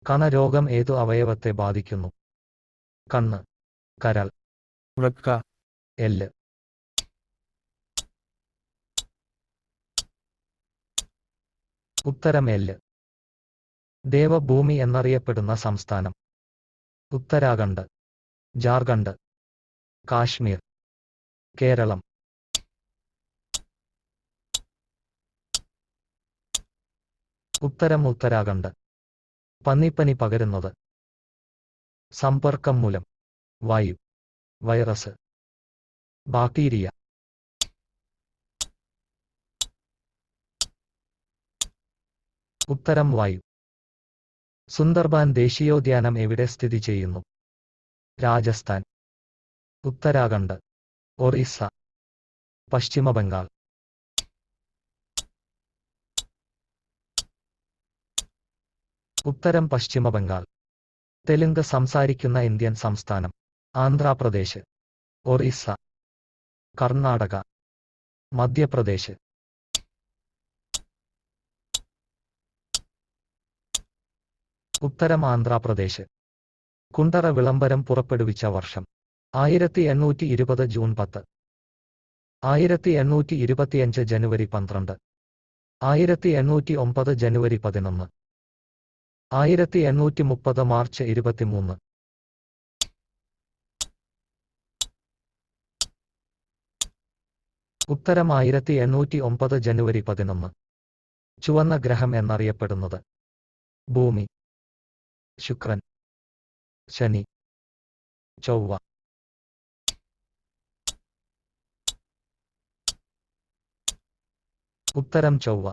കണരോഗം ഏതു അവയവത്തെ ബാധിക്കുന്നു? കണ്ണ്, കരൾ, വൃക്ക, എല്ല്. ഉത്തരം എല്ല്. ദേവഭൂമി എന്നറിയപ്പെടുന്ന സംസ്ഥാനം? ഉത്തരാഖണ്ഡ്, ജാർഖണ്ഡ്, കാശ്മീർ, കേരളം. ഉത്തരം ഉത്തരാഖണ്ഡ്. പന്നിപ്പനി പകരുന്നത്? സമ്പർക്കം മൂലം, വായു, വൈറസ്, ബാക്ടീരിയ. ഉത്തരം വായു. സുന്ദർബാൻ ദേശീയോദ്യാനം എവിടെ സ്ഥിതി ചെയ്യുന്നു? രാജസ്ഥാൻ, ഉത്തരാഖണ്ഡ്, ഒറീസ്സ, പശ്ചിമ ബംഗാൾ. ഉത്തരം പശ്ചിമ ബംഗാൾ. തെലുങ്ക് സംസാരിക്കുന്ന ഇന്ത്യൻ സംസ്ഥാനം? ആന്ധ്രാപ്രദേശ്, ഒറീസ്സ, കർണാടക, മധ്യപ്രദേശ്. ഉത്തരം ആന്ധ്രാപ്രദേശ്. കുണ്ടറ വിളംബരം പുറപ്പെടുവിച്ച വർഷം? 1820 ജൂൺ 10, 1825 ജനുവരി 12, 1809 ജനുവരി 11, 1830 മാർച്ച് 23. ഉത്തരം 1809 ജനുവരി 11. ചുവന്ന ഗ്രഹം എന്നറിയപ്പെടുന്നത്? ഭൂമി, ശുക്രൻ, ശനി, ചൊവ്വ. ഉത്തരം ചൊവ്വ.